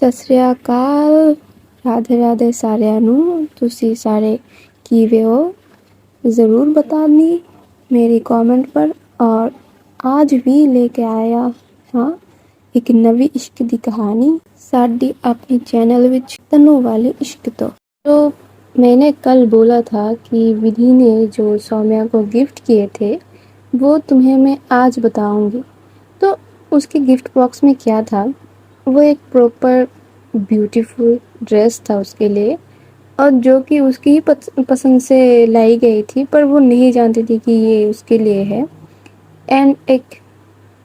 ਸਤਿ ਸ੍ਰੀ ਅਕਾਲ, ਰਾਧੇ ਰਾधे ਸਾਰਿਆਂ ਨੂੰ। ਤੁਸੀਂ ਸਾਰੇ ਕਿਵੇਂ ਹੋ? ज़रूर बतानी मेरी कमेंट पर। और आज भी लेके आया हाँ एक नवी इश्क दी कहानी साडी अपनी चैनल विच तन्नू वाले इश्क तो मैंने कल बोला था कि विधि ने जो सौम्या को गिफ्ट किए थे वो तुम्हें मैं आज बताऊंगी। तो उसके गिफ्ट बॉक्स में क्या था? वो एक प्रॉपर ब्यूटीफुल ड्रेस था उसके लिए, और जो कि उसकी ही पसंद से लाई गई थी, पर वो नहीं जानती थी कि ये उसके लिए है। एंड एक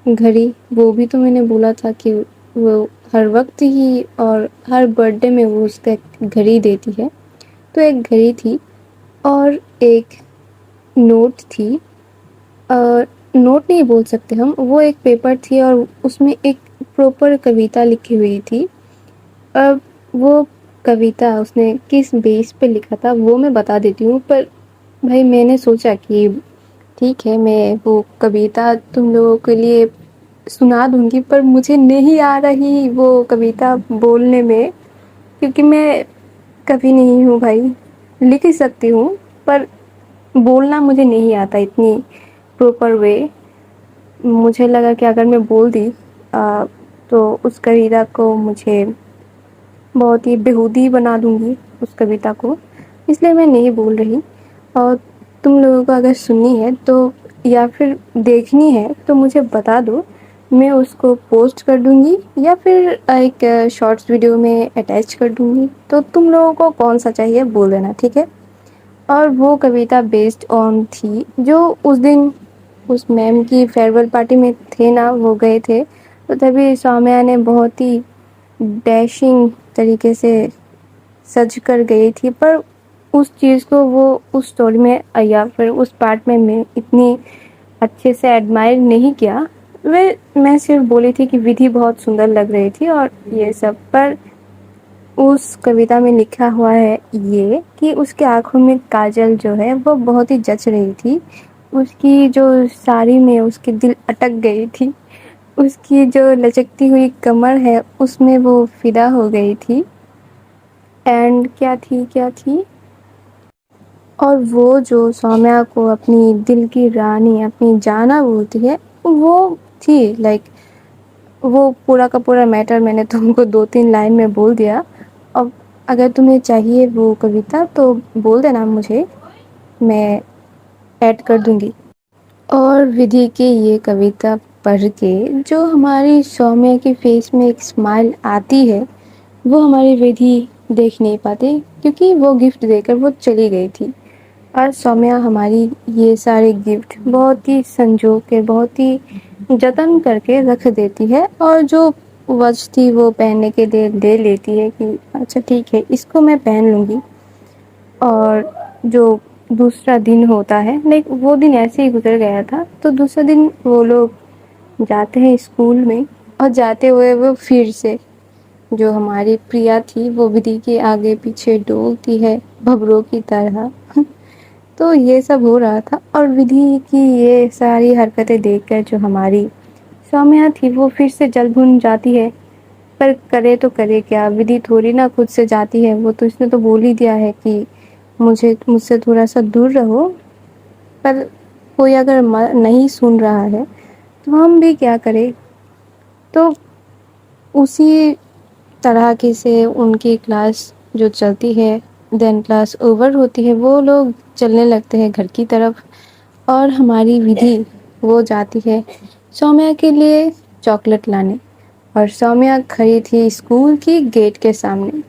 घड़ी, वो भी तो मैंने बोला था कि वो हर वक्त ही और हर बर्थडे में वो उसका एक घड़ी देती है। तो एक घड़ी थी और एक नोट थी, नोट नहीं बोल सकते हम, वो एक पेपर थी और उसमें एक प्रॉपर कविता लिखी हुई थी। अब वो कविता उसने किस बेस पे लिखा था वो मैं बता देती हूँ, पर भाई मैंने सोचा कि ठीक है मैं वो कविता तुम लोगों के लिए सुना दूँगी, पर मुझे नहीं आ रही वो कविता बोलने में, क्योंकि मैं कवि नहीं हूँ भाई। लिख ही सकती हूँ पर बोलना मुझे नहीं आता इतनी प्रॉपर वे। मुझे लगा कि अगर मैं बोल दी तो उस कविता को मुझे बहुत ही बेहूदी बना दूँगी उस कविता को, इसलिए मैं नहीं बोल रही। और तुम लोगों को अगर सुननी है तो या फिर देखनी है तो मुझे बता दो, मैं उसको पोस्ट कर दूँगी या फिर एक शॉर्ट्स वीडियो में अटैच कर दूँगी। तो तुम लोगों को कौन सा चाहिए बोल देना, ठीक है। और वो कविता बेस्ड ऑन थी जो उस दिन उस मैम की फेयरवेल पार्टी में थे ना, वो गए थे, तो तभी सौम्या ने बहुत ही डैशिंग तरीके से सज कर गई थी। पर उस चीज़ को वो उस स्टोरी में या फिर उस पार्ट में मैं इतनी अच्छे से एडमायर नहीं किया। मैं सिर्फ बोली थी कि विधि बहुत सुंदर लग रही थी और ये सब। पर उस कविता में लिखा हुआ है ये कि उसके आँखों में काजल जो है वो बहुत ही जच रही थी, उसकी जो साड़ी में उसकी दिल अटक गई थी, उसकी जो लचकती हुई कमर है उसमें वो फिदा हो गई थी। एंड क्या थी, और वो जो सौम्या को अपनी दिल की रानी, अपनी जाना बोलती है, वो थी लाइक वो पूरा का पूरा मैटर मैंने तुमको 2-3 लाइन में बोल दिया। अब अगर तुम्हें चाहिए वो कविता तो बोल देना मुझे, मैं ऐड कर दूँगी। और विधि की ये कविता पढ़ के जो हमारी सौम्या के फेस में एक स्माइल आती है वो हमारी विधि देख नहीं पाती, क्योंकि वो गिफ्ट देकर वो चली गई थी। और सौम्या हमारी ये सारे गिफ्ट बहुत ही संजो के, बहुत ही जतन करके रख देती है, और जो बचती वो पहनने के लिए ले लेती है कि अच्छा ठीक है इसको मैं पहन लूँगी। और जो दूसरा दिन होता है, लाइक वो दिन ऐसे ही गुजर गया था, तो दूसरा दिन वो लोग जाते हैं स्कूल में, और जाते हुए वो फिर से जो हमारी प्रिया थी वो विधि के आगे पीछे डोलती है भंवरों की तरह। तो ये सब हो रहा था, और विधि की ये सारी हरकतें देखकर जो हमारी सौम्या थी वो फिर से जल भुन जाती है। पर करे तो करे क्या, विधि थोड़ी ना खुद से जाती है, वो तो इसने तो बोल ही दिया है कि मुझसे थोड़ा सा दूर रहो। पर कोई अगर नहीं सुन रहा है तो हम भी क्या करें। तो उसी तरह की से उनकी क्लास जो चलती है, देन क्लास ओवर होती है, वो लोग चलने लगते हैं घर की तरफ, और हमारी विधि वो जाती है सौम्या के लिए चॉकलेट लाने। और सौम्या खड़ी थी स्कूल की गेट के सामने,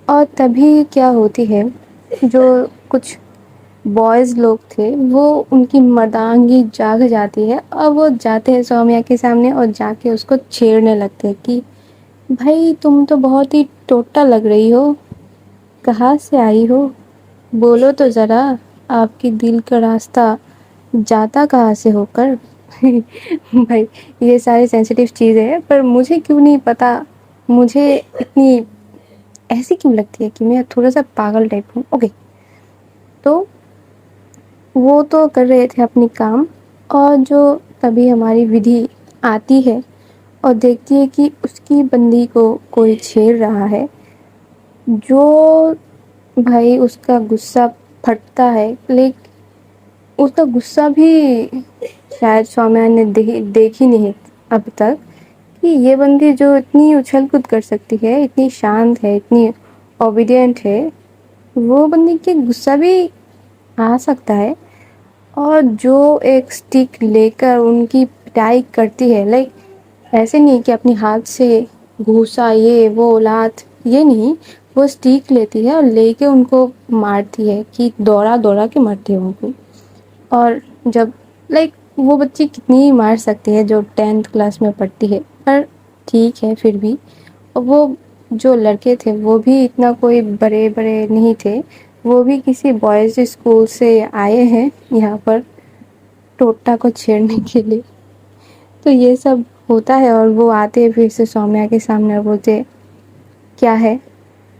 और तभी क्या होती है, जो कुछ बॉयज़ लोग थे वो उनकी मर्दानगी जाग जाती है, और वो जाते हैं सौम्या के सामने और जाके उसको छेड़ने लगते हैं कि भाई तुम तो बहुत ही टोटा लग रही हो, कहाँ से आई हो, बोलो तो ज़रा, आपकी दिल का रास्ता जाता कहाँ से होकर। भाई ये सारी सेंसिटिव चीज़ें हैं, पर मुझे क्यों नहीं पता, मुझे इतनी ऐसी क्यों लगती है कि मैं थोड़ा सा पागल टाइप हूँ। ओके, तो वो तो कर रहे थे अपनी काम, और जो तभी हमारी विधि आती है اور دیکھتی ہے کہ اس کی بندی کو کوئی چھیڑ رہا ہے، جو بھائی اس کا غصہ پھٹتا ہے. لیکن اس کا غصہ بھی شاید سومیا نے دیکھی نہیں اب تک، کہ یہ بندی جو اتنی اچھل کود کر سکتی ہے، اتنی شانت ہے، اتنی اوبیڈینٹ ہے، وہ بندی کے غصہ بھی آ سکتا ہے. اور جو ایک سٹک لے کر ان کی پٹائی کرتی ہے، لائک ایسے نہیں کہ اپنی ہاتھ سے گھوسا یہ وہ لات، یہ نہیں، وہ سٹک لیتی ہے اور لے کے ان کو مارتی ہے، کہ دوڑا دوڑا کے مارتی ہے ان کو. اور جب لائک وہ بچی کتنی مار سکتی ہے جو 10th کلاس میں پڑھتی ہے، پر ٹھیک ہے پھر بھی. وہ جو لڑکے تھے وہ بھی اتنا کوئی بڑے نہیں تھے، وہ بھی کسی بوائز اسکول سے آئے ہیں یہاں پر ٹوٹا کو چھیڑنے کے لیے. تو یہ سب ہوتا ہے، اور وہ آتے پھر سے سومیا کے سامنے اور بولتے کیا ہے،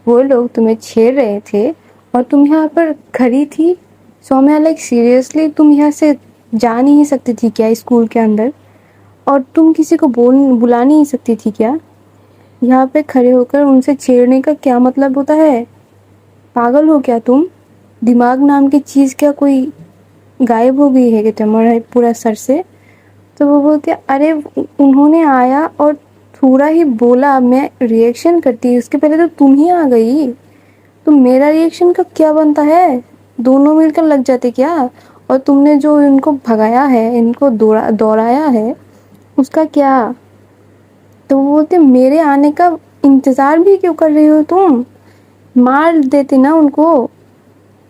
وہ لوگ تمہیں چھیڑ رہے تھے اور تم یہاں پر کھڑی تھی. سومیا لائک سیریسلی تم یہاں سے جا نہیں سکتی تھی کیا اسکول کے اندر؟ اور تم کسی کو بلا نہیں سکتی تھی کیا؟ یہاں پہ کھڑے ہو کر ان سے چھیڑنے کا کیا مطلب ہوتا ہے؟ پاگل ہو کیا تم؟ دماغ نام کی چیز کیا کوئی غائب ہو گئی ہے کہ تمہارے پورا سر سے؟ تو وہ بولتے ارے انہوں نے آیا اور تھوڑا ہی بولا، میں ریئیکشن کرتی، اس کے پہلے تو تم ہی آ گئی. تو میرا ریئیکشن کا کیا بنتا ہے؟ دونوں مل کر لگ جاتے کیا؟ اور تم نے جو ان کو بھگایا ہے، ان کو دوڑایا ہے، اس کا کیا؟ تو وہ بولتے میرے آنے کا انتظار بھی کیوں کر رہی ہو تم؟ مار دیتے نا ان کو.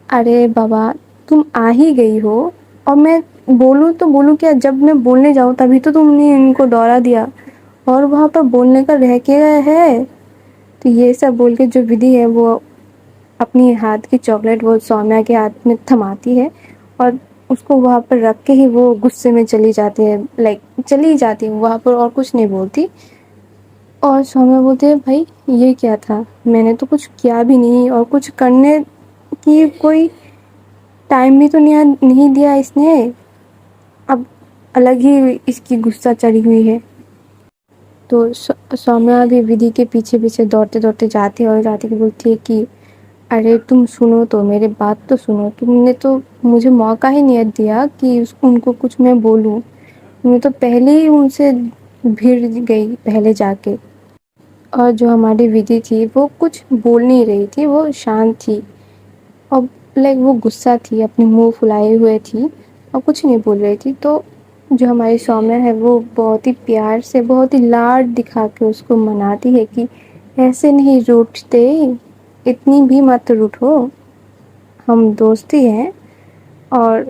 ارے بابا تم آ ہی گئی ہو، اور میں بولوں تو بولوں کیا؟ جب میں بولنے جاؤں تبھی تو تم نے ان کو دوڑا دیا، اور وہاں پر بولنے کا رہ کے گئے ہے. تو یہ سب بول کے جو ودھی ہے وہ اپنی ہاتھ کی چاکلیٹ وہ سومیا کے ہاتھ میں تھماتی ہے، اور اس کو وہاں پر رکھ کے ہی وہ غصے میں چلی جاتی ہے، لائک چلی جاتی ہے وہاں پر اور کچھ نہیں بولتی. اور سومیا بولتے ہیں بھائی یہ کیا تھا؟ میں نے تو کچھ کیا بھی نہیں، اور کچھ کرنے کی کوئی ٹائم بھی تو نہیں دیا اس نے. اب الگ ہی اس کی غصہ چڑھی ہوئی ہے. تو سومیا بھی ودھی کے پیچھے پیچھے دوڑتے دوڑتے جاتی ہے، اور جاتی کہ بولتی ہے کہ ارے تم سنو تو، میرے بات تو سنو، تم نے تو مجھے موقع ہی نہیں دیا کہ ان کو کچھ میں بولوں. میں تو پہلے ہی ان سے بھیڑ گئی پہلے جا کے. اور جو ہماری ودھی تھی وہ کچھ بول نہیں رہی تھی، وہ شانت تھی، اور لائک وہ غصہ تھی، اپنے منہ پھلائے ہوئے تھی اور کچھ نہیں بول رہی تھی. تو جو ہماری سومیا ہے وہ بہت ہی پیار سے، بہت ہی لاڈ دکھا کے اس کو مناتی ہے کہ ایسے نہیں روٹھتے، اتنی بھی مت روٹھو، ہم دوستی ہیں، اور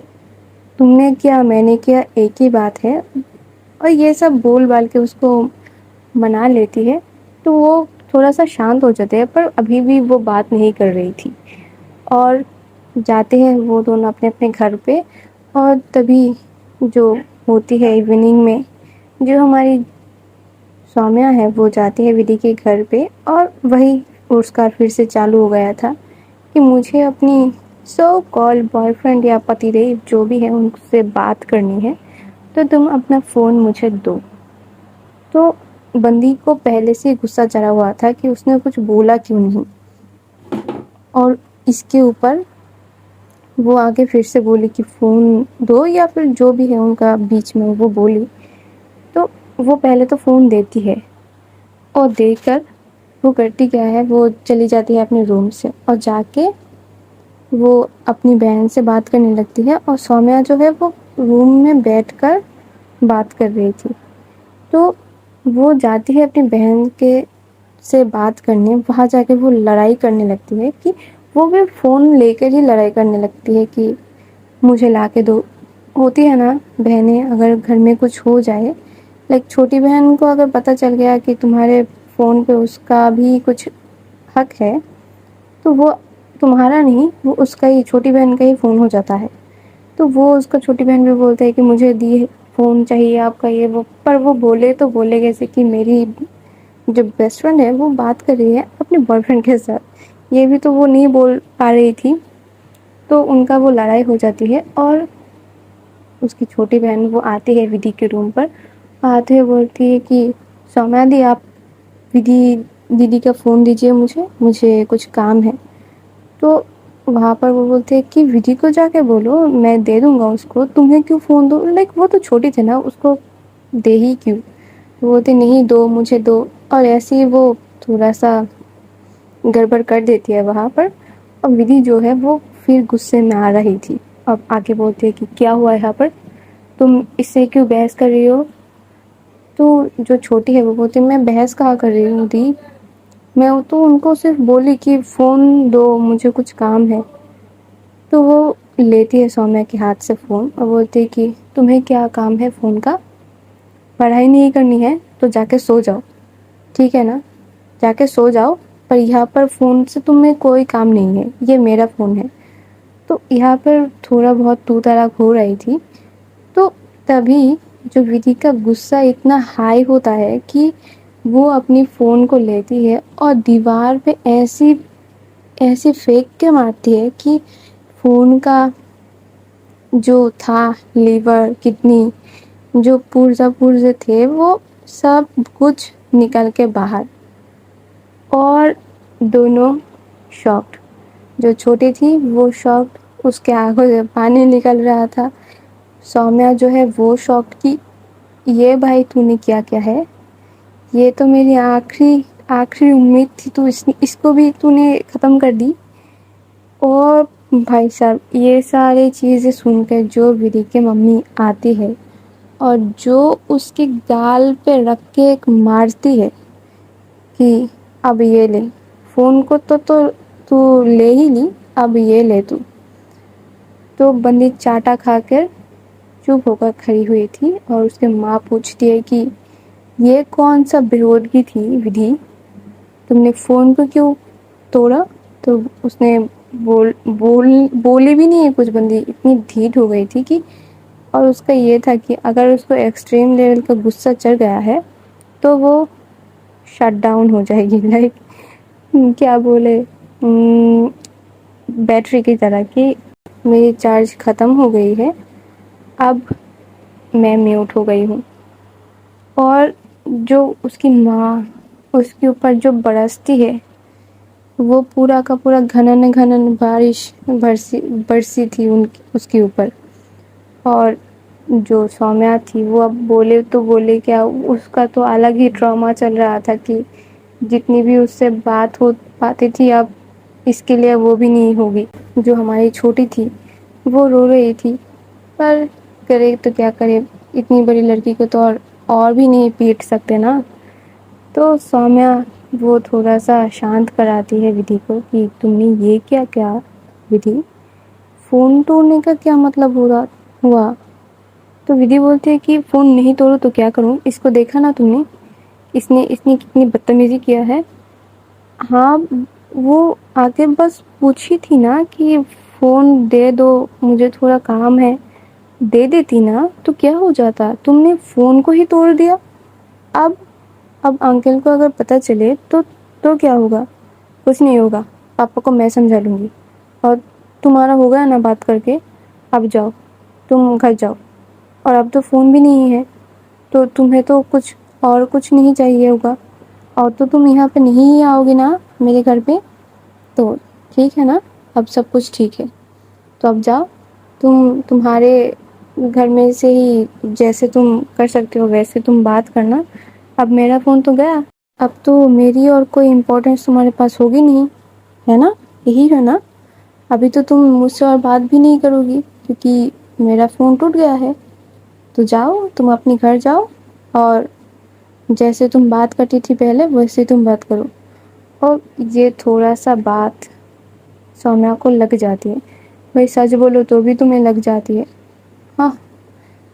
تم نے کیا میں نے کیا ایک ہی بات ہے. اور یہ سب بول بال کے اس کو منا لیتی ہے. تو وہ تھوڑا سا شانت ہو جاتے ہیں، پر ابھی بھی وہ بات نہیں کر رہی تھی. اور جاتے ہیں وہ دونوں اپنے اپنے گھر پہ. اور تبھی جو ہوتی ہے ایوننگ میں، جو ہماری سومیا ہے وہ جاتی ہے ودھی کے گھر پہ، اور وہی اس کا پھر سے چالو ہو گیا تھا کہ مجھے اپنی سو کال بوائے فرینڈ یا پتی دیو جو بھی ہے ان سے بات کرنی ہے، تو تم اپنا فون مجھے دو. تو بندی کو پہلے سے غصہ چڑھا ہوا تھا کہ اس نے کچھ بولا کیوں نہیں، اور اس کے اوپر وہ آگے پھر سے بولی کہ فون دو، یا پھر جو بھی ہے ان کا بیچ میں وہ بولی. تو وہ پہلے تو فون دیتی ہے، اور دے کر وہ کرتی کیا ہے، وہ چلی جاتی ہے اپنے روم سے، اور جا کے وہ اپنی بہن سے بات کرنے لگتی ہے. اور سومیا جو ہے وہ روم میں بیٹھ کر بات کر رہی تھی. تو وہ جاتی ہے اپنی بہن کے سے بات کرنے، وہاں جا کے وہ لڑائی کرنے لگتی ہے، کہ وہ بھی فون لے کر ہی لڑائی کرنے لگتی ہے کہ مجھے لا کے دو. ہوتی ہے نا بہنیں، اگر گھر میں کچھ ہو جائے، لائک چھوٹی بہن کو اگر پتہ چل گیا کہ تمہارے فون پہ اس کا بھی کچھ حق ہے، تو وہ تمہارا نہیں، وہ اس کا ہی، چھوٹی بہن کا ہی فون ہو جاتا ہے. تو وہ اس کا چھوٹی بہن بھی بولتا ہے کہ مجھے دی فون چاہیے آپ کا، یہ وہ. پر وہ بولے تو بولے جیسے کہ میری جو بیسٹ فرینڈ ہے وہ بات کر رہی ہے اپنے بوائے فرینڈ کے ساتھ. یہ بھی تو وہ نہیں بول پا رہی تھی. تو ان کا وہ لڑائی ہو جاتی ہے، اور اس کی چھوٹی بہن وہ آتی ہے ودھی کے روم پر. آتے ہوئے بولتی ہے کہ सौम्या दी, आप विधि दीदी का फ़ोन दीजिए मुझे कुछ काम है। तो वहाँ पर वो बोलते हैं कि विधि को जाके बोलो, मैं दे दूँगा उसको, तुम्हें क्यों फ़ोन दूँ? लाइक वो तो छोटी थी ना, उसको दे ही क्यों? वो बोलते नहीं, दो, मुझे दो। और ऐसे ही वो थोड़ा-सा गड़बड़ कर देती है वहाँ पर। और विधि जो है वो फिर गुस्से में आ रही थी। अब आके बोलती है कि क्या हुआ यहाँ पर? तुम इससे क्यों बहस कर रही हो? तो जो छोटी है वो बोलती है, मैं बहस कहाँ कर रही हूँ दी, मैं तो उनको सिर्फ बोली कि फ़ोन दो, मुझे कुछ काम है। तो वो लेती है सौम्या के हाथ से फ़ोन और बोलती है कि तुम्हें क्या काम है फ़ोन का? पढ़ाई नहीं करनी है तो जाके सो जाओ, ठीक है ना? जाके सो जाओ, पर यहाँ पर फ़ोन से तुम्हें कोई काम नहीं है, ये मेरा फ़ोन है। तो यहाँ पर थोड़ा बहुत तू तड़ाक हो रही थी। तो तभी जो विधि का गुस्सा इतना हाई होता है कि वो अपनी फ़ोन को लेती है और दीवार पे ऐसे फेंक के मारती है कि फ़ोन का जो था लीवर, किडनी, जो पुर्जे थे वो सब कुछ निकल के बाहर। और दोनों शॉक्ड। जो छोटी थी वो शॉक्ड, उसके आँखों से पानी निकल रहा था। सौम्या जो है वो शॉक्ड कि ये भाई तूने क्या है? ये तो मेरी आखिरी उम्मीद थी, तू इसको भी तूने ख़त्म कर दी। और भाई साहब, ये सारी चीज़ें सुनकर जो विधि की मम्मी आती है और जो उसके गाल पे रख के एक मारती है कि अब ये ले, फ़ोन को तो तू ले ही ली, अब ये ले तू। तो बंदी चाटा खाकर चुप होकर खड़ी हुई थी और उसकी माँ पूछती है कि ये कौन सा बेहुदगी थी विधि, तुमने फ़ोन को क्यों तोड़ा? तो उसने बोली भी नहीं है कुछ, बंदी इतनी ढीठ हो गई थी कि। और उसका ये था कि अगर उसको एक्सट्रीम लेवल का गुस्सा चढ़ गया है तो वो शट डाउन हो जाएगी, लाइक क्या बोले, बैटरी की तरह कि मेरी चार्ज ख़त्म हो गई है, अब मैं म्यूट हो गई हूँ। और जो उसकी माँ उसके ऊपर जो बरसती है, वो पूरा का पूरा घनन बारिश बरसी थी उसके ऊपर। और जो सौम्या थी वो अब बोले तो बोले क्या, उसका तो अलग ही ट्रॉमा चल रहा था कि जितनी भी उससे बात हो पाती थी अब इसके लिए वो भी नहीं होगी। जो हमारी छोटी थी वो रो रही थी, पर करे तो क्या करे, इतनी बड़ी लड़की को तो और भी नहीं पीट सकते ना। तो सौम्या वो थोड़ा सा शांत कराती है विधि को कि तुमने ये क्या विधि, फ़ोन तोड़ने का क्या मतलब हुआ? तो विधि बोलती है कि फ़ोन नहीं तोड़ो तो क्या करूँ, इसको देखा ना तुमने, इसने कितनी बदतमीज़ी किया है। हाँ, वो आके बस पूछी थी ना कि फ़ोन दे दो, मुझे थोड़ा काम है, दे देती ना तो क्या हो जाता, तुमने फ़ोन को ही तोड़ दिया। अब अंकल को अगर पता चले तो क्या होगा? कुछ नहीं होगा, पापा को मैं समझा लूँगी। और तुम्हारा हो गया ना बात करके, अब जाओ, तुम घर जाओ। और अब तो फ़ोन भी नहीं है, तो तुम्हें तो कुछ नहीं चाहिए होगा, और तो तुम यहाँ पे नहीं आओगी ना मेरे घर पे, तो ठीक है ना, अब सब कुछ ठीक है। तो अब जाओ, तुम्हारे घर में से ही जैसे तुम कर सकते हो वैसे तुम बात करना। अब मेरा फ़ोन तो गया, अब तो मेरी और कोई इम्पोर्टेंस तुम्हारे पास होगी नहीं, है ना? यही है ना? अभी तो तुम मुझसे और बात भी नहीं करोगी क्योंकि मेरा फ़ोन टूट गया है। तो जाओ, तुम अपने घर जाओ और जैसे तुम बात करती थी पहले वैसे तुम बात करो। और ये थोड़ा सा बात सौम्या को लग जाती है। भाई सच बोलो तो भी तुम्हें लग जाती है। हाँ,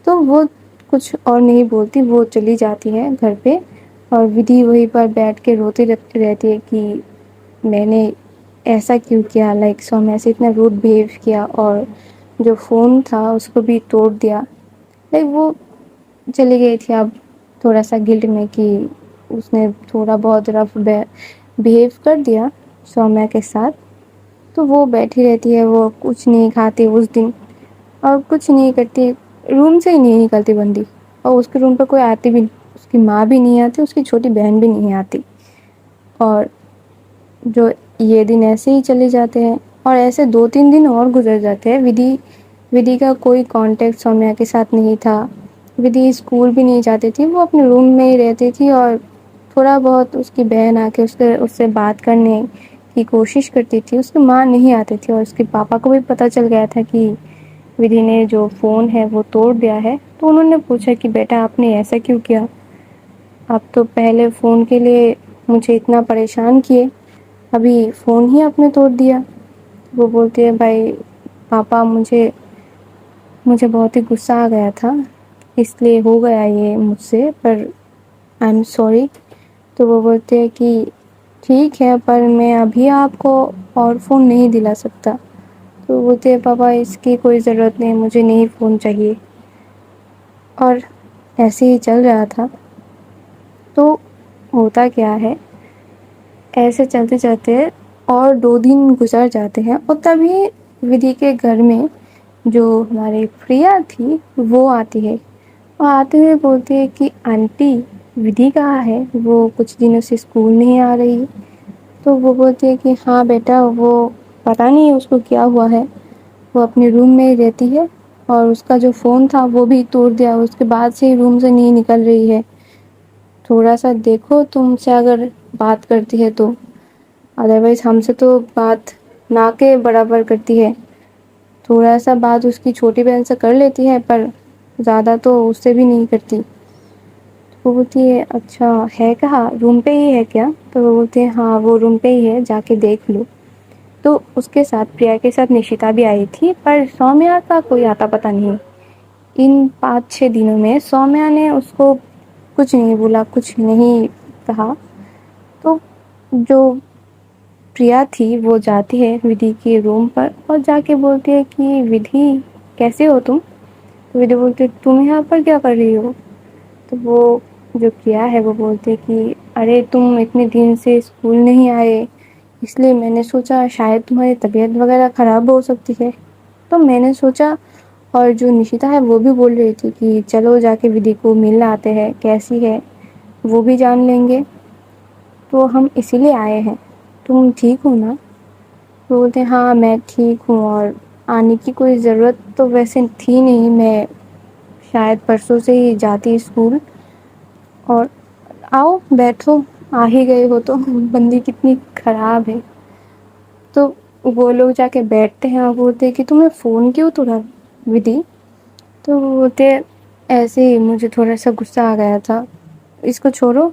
तो वो कुछ और नहीं बोलती, वो चली जाती है घर पे। और विधि वहीं पर बैठ के रोती रहती है कि मैंने ऐसा क्यों किया, लाइक सौम्या से इतना रूड बिहेव किया और जो फ़ोन था उसको भी तोड़ दिया। लाइक वो चली गई थी अब थोड़ा सा गिल्ट में कि उसने थोड़ा बहुत रफ बिहेव कर दिया सौम्या के साथ। तो वो बैठी रहती है, वो कुछ नहीं खाती उस दिन और कुछ नहीं करती, रूम से ही नहीं निकलती बंदी। और उसके रूम पर कोई आती भी नहीं, اس کی ماں بھی نہیں آتی, اس کی چھوٹی بہن بھی نہیں آتی, اور جو یہ دن ایسے ہی چلے جاتے ہیں. اور ایسے 2-3 دن اور گزر جاتے ہیں. ودھی کا کوئی کانٹیکٹ سومیا کے ساتھ نہیں تھا. ودھی اسکول بھی نہیں جاتی تھی, وہ اپنے روم میں ہی رہتی تھی, اور تھوڑا بہت اس کی بہن آ کے اس سے بات کرنے کی کوشش کرتی تھی. اس کی ماں نہیں آتی تھی, اور اس کے پاپا کو بھی پتہ چل گیا تھا کہ ودھی نے جو فون ہے وہ توڑ دیا ہے. تو انہوں نے پوچھا کہ بیٹا آپ نے ایسا کیوں کیا, آپ تو پہلے فون کے لیے مجھے اتنا پریشان کیے, ابھی فون ہی آپ نے توڑ دیا. وہ بولتی ہے بھائی پاپا مجھے بہت ہی غصہ آ گیا تھا, اس لیے ہو گیا یہ مجھ سے, پر آئی ایم سوری. تو وہ بولتے ہیں کہ ٹھیک ہے, پر میں ابھی آپ کو اور فون نہیں دلا سکتا. تو بولتے ہیں پاپا اس کی کوئی ضرورت نہیں, مجھے نہیں فون چاہیے. اور ایسے ہی چل رہا تھا. تو ہوتا کیا ہے, ایسے چلتے چلتے اور 2 دن گزر جاتے ہیں, اور تبھی ودھی کے گھر میں جو ہماری پریا تھی وہ آتی ہے. اور آتے ہوئے بولتی ہے کہ آنٹی ودھی کہاں ہے, وہ کچھ دنوں سے اسکول نہیں آ رہی. تو وہ بولتی ہے کہ ہاں بیٹا وہ پتہ نہیں اس کو کیا ہوا ہے, وہ اپنے روم میں ہی رہتی ہے, اور اس کا جو فون تھا وہ بھی توڑ دیا. اس کے بعد سے روم سے نہیں نکل رہی ہے. تھوڑا سا دیکھو تم سے اگر بات کرتی ہے تو, ادروائز ہم سے تو بات نہ کے برابر کرتی ہے. تھوڑا سا بات اس کی چھوٹی بہن سے کر لیتی ہے, پر زیادہ تو اس سے بھی نہیں کرتی. وہ بولتی ہے اچھا ہے کہاں, روم پہ ہی ہے کیا؟ تو وہ بولتے ہیں ہاں وہ روم پہ ہی ہے, جا کے دیکھ لو. تو اس کے ساتھ پریا کے ساتھ نشیتا بھی آئی تھی, پر سومیا کا کوئی آتا پتہ نہیں. ان 5-6 دنوں میں سومیا نے اس کو کچھ نہیں بولا, کچھ نہیں کہا. تو جو پریا تھی وہ جاتی ہے ودھی کے روم پر, اور جا کے بولتی ہے کہ ودھی کیسے ہو تم؟ تو ودھی بولتی ہے تم یہاں پر کیا کر رہی ہو؟ تو وہ جو پریا ہے وہ بولتے کہ ارے تم اتنے دن سے اسکول نہیں آئے, اس لیے میں نے سوچا شاید تمہاری طبیعت وغیرہ خراب ہو سکتی ہے, تو میں نے سوچا. اور جو نشیتا ہے وہ بھی بول رہی تھی کہ چلو جا کے ودھی کو مل آتے ہیں, کیسی ہے وہ بھی جان لیں گے, تو ہم اسی لیے آئے ہیں. تم ٹھیک ہو نا؟ بولتے ہیں ہاں میں ٹھیک ہوں, اور آنے کی کوئی ضرورت تو ویسے تھی نہیں, میں شاید پرسوں سے ہی جاتی اسکول. اور آؤ بیٹھو, آ ہی گئے ہو تو, بندی کتنی خراب ہے. تو وہ لوگ جا کے بیٹھتے ہیں اور بولتے ہیں کہ تم نے فون کیوں توڑا ودھی؟ تو وہ بولتے ایسے ہی مجھے تھوڑا سا غصہ آ گیا تھا, اس کو چھوڑو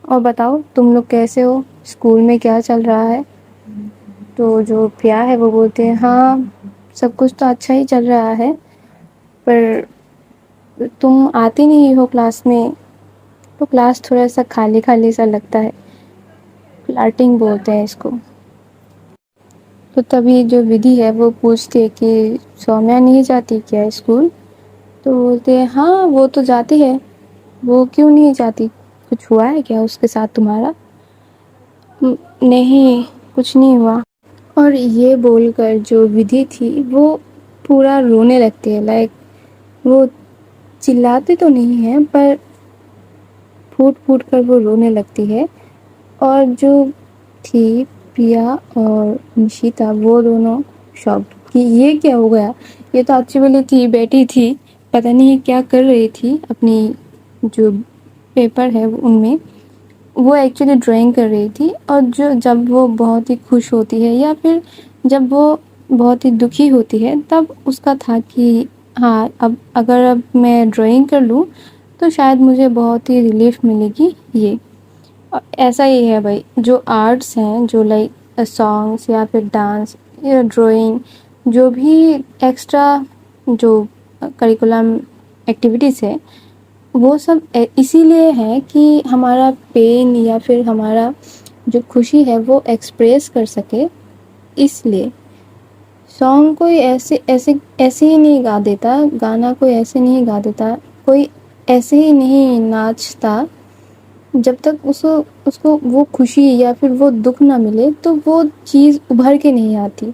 اور بتاؤ تم لوگ کیسے ہو, اسکول میں کیا چل رہا ہے؟ تو جو پریا ہے وہ بولتے ہیں ہاں سب کچھ تو اچھا ہی چل رہا ہے, پر تم آتی نہیں ہو کلاس میں, تو کلاس تھوڑا سا خالی خالی سا لگتا ہے, فلاٹنگ بولتے ہیں اس کو. تو تبھی جو ودھی ہے وہ پوچھتی ہے کہ سومیا نہیں جاتی کیا اسکول؟ تو بولتے ہیں ہاں وہ تو جاتی ہے. وہ کیوں نہیں جاتی, کچھ ہوا ہے کیا اس کے ساتھ تمہارا؟ نہیں کچھ نہیں ہوا. اور یہ بول کر جو ودھی تھی وہ پورا رونے لگتی ہے, لائک وہ چلاتی تو نہیں ہے پر پھوٹ پھوٹ کر وہ رونے لگتی ہے. اور جو تھی پریا اور نشیتا وہ دونوں شاکڈ کہ یہ کیا ہو گیا, یہ تو اچھی والی تھی, بیٹی تھی, پتہ نہیں کیا کر رہی تھی اپنی جو پیپر ہے ان میں, وہ ایکچولی ڈرائنگ کر رہی تھی. اور جب وہ بہت ہی خوش ہوتی ہے یا پھر جب وہ بہت ہی دکھی ہوتی ہے تب اس کا تھا کہ ہاں اگر میں ڈرائنگ کر لوں تو شاید مجھے بہت ہی ریلیف ملے گی. یہ ایسا ہی ہے بھائی, جو آرٹس ہیں جو لائک سانگس یا پھر ڈانس یا ڈرائنگ, جو بھی ایکسٹرا جو کریکولم ایکٹیویٹیز ہے وہ سب اسی لیے ہے کہ ہمارا پین یا پھر ہمارا جو خوشی ہے وہ ایکسپریس کر سکے. اس لیے سانگ کوئی ایسے ہی نہیں گا دیتا, گانا کوئی ایسے نہیں گا دیتا, کوئی ایسے ہی نہیں ناچتا جب تک اس کو وہ خوشی یا پھر وہ دکھ نہ ملے تو وہ چیز ابھر کے نہیں آتی.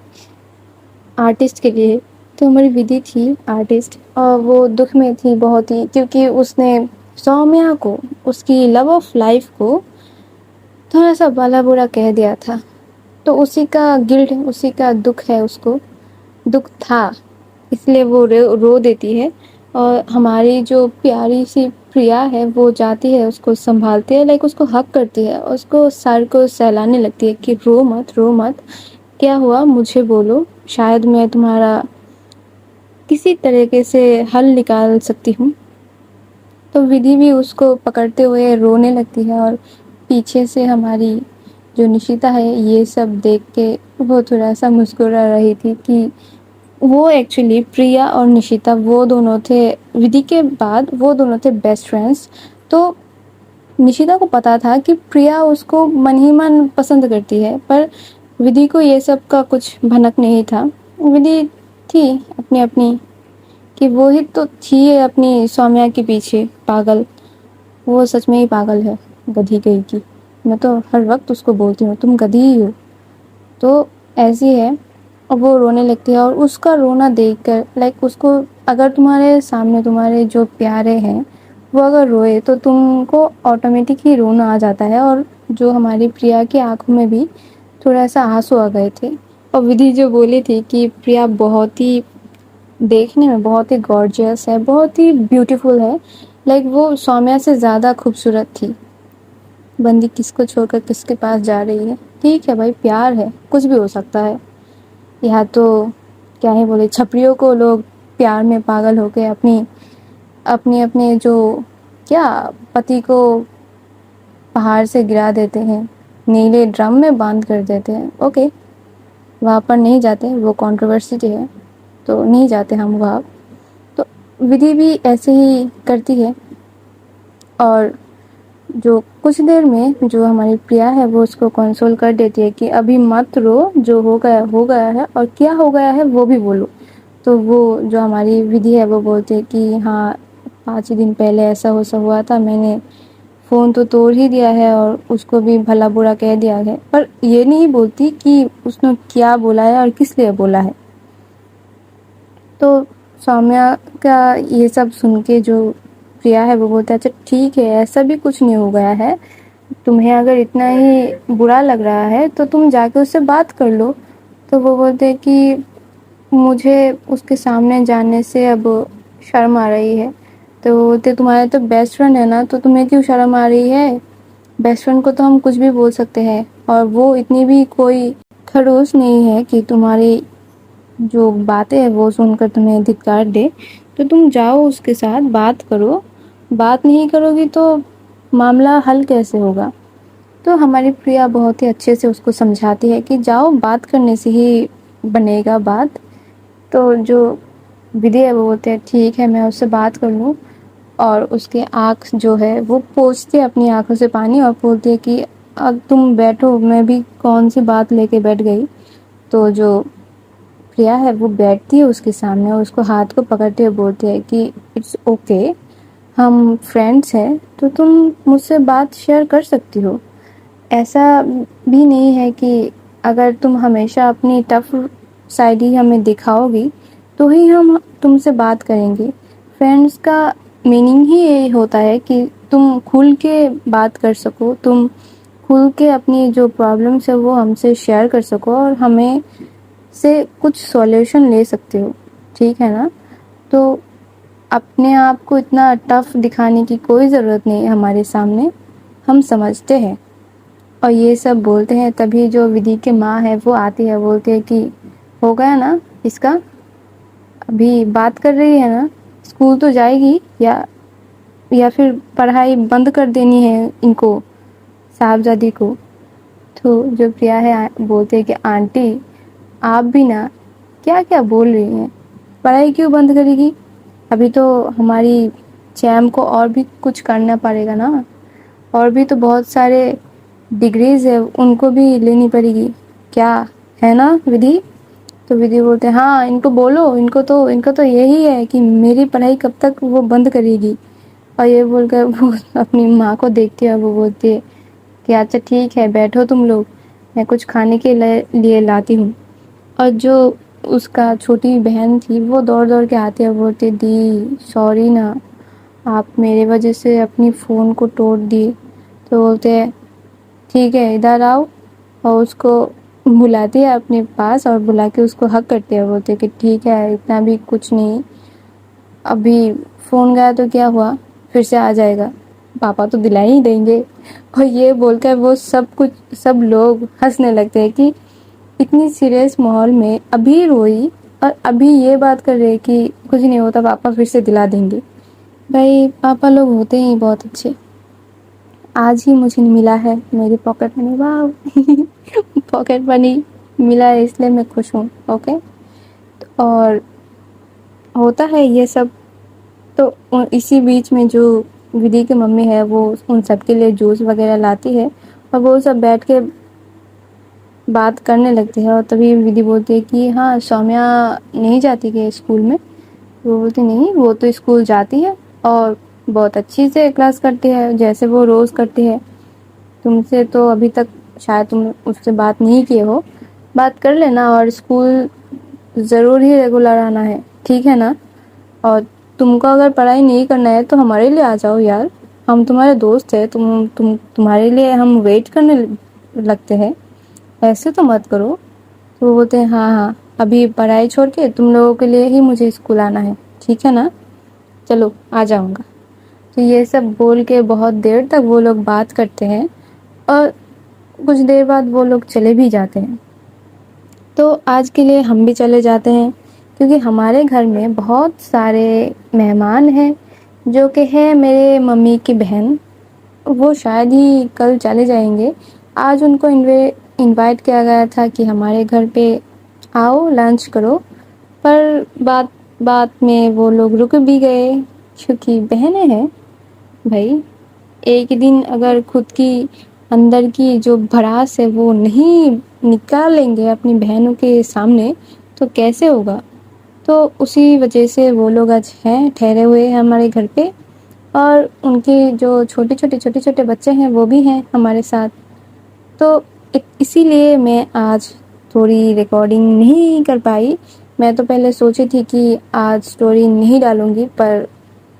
آرٹسٹ کے لیے تو ہماری ودھی تھی آرٹسٹ, اور وہ دکھ میں تھی بہت ہی, کیونکہ اس نے सौम्या को, उसकी लव ऑफ लाइफ को थोड़ा सा भला बुरा कह दिया था, तो उसी का गिल्ट, उसी का दुख है, उसको दुख था, इसलिए वो रो देती है। और हमारी जो प्यारी सी प्रिया है वो जाती है, उसको संभालती है, लाइक उसको हक करती है, उसको सर को सहलाने लगती है कि रो मत, रो मत, क्या हुआ मुझे बोलो, शायद मैं तुम्हारा किसी तरीके से हल निकाल सकती हूँ। तो विधि भी उसको पकड़ते हुए रोने लगती है, और पीछे से हमारी जो निशिता है ये सब देख के वो थोड़ा सा मुस्कुरा रही थी कि वो एक्चुअली प्रिया और निशिता वो दोनों थे, विधि के बाद वो दोनों थे बेस्ट फ्रेंड्स। तो निशिता को पता था कि प्रिया उसको मन ही मन पसंद करती है, पर विधि को ये सब का कुछ भनक नहीं था। विधि थी अपनी अपनी, कि वो ही तो थी अपनी सौम्या के पीछे पागल। वो सच में ही पागल है, गधी कहीं की। मैं तो हर वक्त उसको बोलती हूँ तुम गधी ही हो। तो ऐसी है। और वो रोने लगती है, और उसका रोना देखकर लाइक उसको, अगर तुम्हारे सामने तुम्हारे जो प्यारे हैं वो अगर रोए तो तुमको ऑटोमेटिक ही रोना आ जाता है। और जो हमारी प्रिया की आंखों में भी थोड़ा सा आंसू आ गए थे। और विधि जो बोली थी कि प्रिया बहुत ही देखने में बहुत ही गॉर्जियस है, बहुत ही ब्यूटीफुल है, लाइक वो सौम्या से ज़्यादा खूबसूरत थी। बंदी किसको छोड़कर किसके पास जा रही है। ठीक है भाई, प्यार है, कुछ भी हो सकता है। यहाँ तो क्या ही बोले, छपरियों को लोग प्यार में पागल होके अपनी अपनी अपने जो क्या पति को पहाड़ से गिरा देते हैं, नीले ड्रम में बांध कर देते हैं। ओके, वहाँ पर नहीं जाते, वो कंट्रोवर्सी है, तो नहीं जाते हम वहाँ। तो विधि भी ऐसे ही करती है। और जो कुछ देर में जो हमारी प्रिया है वो उसको कंसोल कर देती है कि अभी मत रो, जो हो गया है, और क्या हो गया है वो भी बोलो। तो वो जो हमारी विधि है वो बोलती है कि हाँ 5 दिन पहले ऐसा हुआ था, मैंने फ़ोन तो तोड़ ही दिया है और उसको भी भला बुरा कह दिया है, पर ये नहीं बोलती कि उसने क्या बोला है और किस लिए बोला है। तो सौम्या का ये सब सुन के जो प्रिया है वो बोलता है अच्छा ठीक है, ऐसा भी कुछ नहीं हो गया है, तुम्हें अगर इतना ही बुरा लग रहा है तो तुम जाके उससे बात कर लो। तो वो बोलते हैं कि मुझे उसके सामने जाने से अब शर्म आ रही है। तो वो बोलते तुम्हारे तो बेस्ट फ्रेंड है ना, तो तुम्हें क्यों शर्म आ रही है, बेस्ट फ्रेंड को तो हम कुछ भी बोल सकते हैं, और वो इतनी भी कोई खड़ूस नहीं है कि तुम्हारी जो बातें हैं वो सुनकर तुम्हें धिक्कार दे। तो तुम जाओ उसके साथ बात करो, बात नहीं करोगी तो मामला हल कैसे होगा। तो हमारी प्रिया बहुत ही अच्छे से उसको समझाती है कि जाओ, बात करने से ही बनेगा बात। तो जो विधि है वो बोलते हैं ठीक है, मैं उससे बात कर लूँ। और उसकी आँख जो है वो पोंछती है अपनी आँखों से पानी, और बोलती है कि अब तुम बैठो, मैं भी कौन सी बात लेके बैठ गई। तो जो प्रिया है वो बैठती है उसके सामने और उसको हाथ को पकड़ते हुए बोलती है कि इट्स ओके, हम फ्रेंड्स हैं, तो तुम मुझसे बात शेयर कर सकती हो। ऐसा भी नहीं है कि अगर तुम हमेशा अपनी टफ साइड ही हमें दिखाओगी तो ही हम तुमसे बात करेंगे। फ्रेंड्स का मीनिंग ही यही होता है कि तुम खुल के बात कर सको, तुम खुल के अपनी जो प्रॉब्लम्स है वो हमसे शेयर कर सको, और हमें से कुछ सॉल्यूशन ले सकते हो। ठीक है ना। तो अपने आप को इतना टफ दिखाने की कोई ज़रूरत नहीं है हमारे सामने, हम समझते हैं। और ये सब बोलते हैं तभी जो विधि के माँ है वो आती है, बोलती है कि हो गया ना इसका, अभी बात कर रही है ना, स्कूल तो जाएगी या फिर पढ़ाई बंद कर देनी है इनको, साहबजादी को। तो जो प्रिया है बोलते है कि आंटी आप भी ना क्या क्या बोल रही हैं, पढ़ाई क्यों बंद करेगी, अभी तो हमारी चैम को और भी कुछ करना पड़ेगा ना, और भी तो बहुत सारे डिग्रीज है उनको भी लेनी पड़ेगी, क्या है ना विधि। तो विधि बोलते हैं हाँ इनको बोलो, इनको तो यही है कि मेरी पढ़ाई कब तक वो बंद करेगी। और ये बोलकर वो अपनी माँ को देखती है और वो बोलती है कि अच्छा ठीक है बैठो तुम लोग, मैं कुछ खाने के लिए लाती हूँ। और जो उसका छोटी बहन थी वो दौड़ दौड़ के आती है, बोलती दी सॉरी ना, آپ میرے وجہ سے اپنی فون کو توڑ دی. تو بولتے ہیں ٹھیک ہے ادھر آؤ, اور اس کو بلاتی ہے اپنے پاس اور بلا کے اس کو حق کرتے ہیں. بولتے کہ ٹھیک ہے اتنا بھی کچھ نہیں, ابھی فون گیا تو کیا ہوا, پھر سے آ جائے گا, پاپا تو دلا ہی دیں گے. اور یہ بول کر وہ سب لوگ ہنسنے لگتے ہیں کہ اتنی سیریس ماحول میں ابھی روئی اور ابھی یہ بات کر رہے کہ کچھ نہیں ہوتا, پاپا پھر سے دلا دیں گے. بھائی پاپا لوگ ہوتے ہی بہت اچھے. آج ہی مجھے ملا ہے میری پاکٹ منی, واہ پاکٹ منی ملا ہے اس لیے میں خوش ہوں. اوکے, اور ہوتا ہے یہ سب. تو اسی بیچ میں جو ودی کی ممی ہے وہ ان سب کے لیے جوس وغیرہ لاتی ہے, اور وہ سب بیٹھ کے بات کرنے لگتے ہیں. اور تبھی ودی بولتی ہے کہ ہاں سومیہ نہیں جاتی کہ اسکول میں. وہ بولتی نہیں, وہ تو اسکول جاتی ہے اور بہت اچھی سے کلاس کرتی ہے جیسے وہ روز کرتی ہے. تم سے تو ابھی تک شاید تم اس سے بات نہیں کیے ہو, بات کر لینا. اور اسکول ضرور ہی ریگولر آنا ہے, ٹھیک ہے نا. اور تم کو اگر پڑھائی نہیں کرنا ہے تو ہمارے لیے آ جاؤ یار, ہم تمہارے دوست ہیں, تمہارے لیے ہم ویٹ کرنے لگتے ہیں, ایسے تو مت کرو. تو وہ بولتے ہیں ہاں ابھی پڑھائی چھوڑ کے تم لوگوں کے لیے ہی مجھے اسکول آنا ہے, ٹھیک ہے نا, چلو آ جاؤں گا. تو یہ سب بول کے بہت دیر تک وہ لوگ بات کرتے ہیں, اور کچھ دیر بعد وہ لوگ چلے بھی جاتے ہیں. تو آج کے لیے ہم بھی چلے جاتے ہیں, کیونکہ ہمارے گھر میں بہت سارے مہمان ہیں جو کہ ہے میرے ممی کی بہن. وہ شاید ہی کل چلے جائیں گے. آج ان کو انوائٹ کیا گیا تھا کہ ہمارے گھر پہ آؤ لنچ کرو, پر بات میں وہ لوگ رک بھی گئے, کیونکہ بہنیں ہیں بھائی. ایک دن اگر خود کی اندر کی جو بھڑاس ہے وہ نہیں نکالیں گے اپنی بہنوں کے سامنے تو کیسے ہوگا. تو اسی وجہ سے وہ لوگ آج ہیں ٹھہرے ہوئے ہیں ہمارے گھر پہ, اور ان کے جو چھوٹے بچے ہیں وہ بھی ہیں ہمارے ساتھ. تو اسی لیے میں آج تھوڑی ریکارڈنگ نہیں کر پائی. میں تو پہلے سوچی تھی کہ آج اسٹوری نہیں ڈالوں گی, پر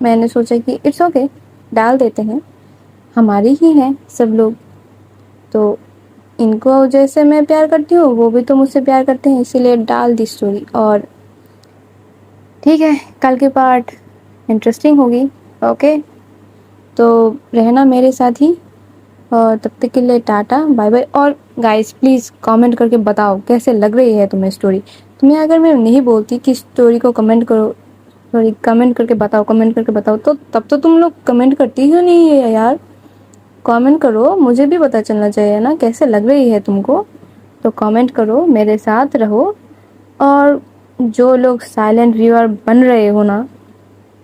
میں نے سوچا کہ اٹس اوکے ڈال دیتے ہیں, ہماری ہی ہیں سب لوگ. تو ان کو جیسے میں پیار کرتی ہوں وہ بھی تو مجھ سے پیار کرتے ہیں, اسی لیے ڈال دی اسٹوری. اور ٹھیک ہے, کل کی پارٹ انٹرسٹنگ ہوگی. اوکے, تو رہنا میرے ساتھ ہی, اور تب تک کے لیے ٹاٹا بائے بائے. اور گائز پلیز کامنٹ کر کے بتاؤ کیسے لگ رہی ہے تمہیں اسٹوری. تمہیں اگر میں نہیں بولتی کہ اسٹوری کو کمنٹ کر کے بتاؤ تو تب تو تم لوگ کمنٹ کرتی ہی نہیں ہے یار. کامنٹ کرو, مجھے بھی پتہ چلنا چاہیے نا کیسے لگ رہی ہے تم کو. تو کامنٹ کرو, میرے ساتھ رہو. اور جو لوگ سائلنٹ ویور بن رہے ہو نا,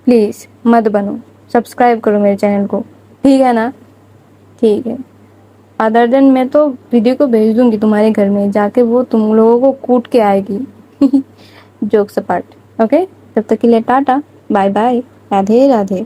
پلیز مت بنو, سبسکرائب کرو میرے چینل کو, ٹھیک ہے نا. ٹھیک ہے, ادر دین میں تو ویڈیو کو بھیج دوں گی تمہارے گھر میں جا کے, وہ تم لوگوں کو کوٹ کے آئے گی. Jokes apart. اوکے, تب تک کے لیے tata bye bye, Radhe Radhe.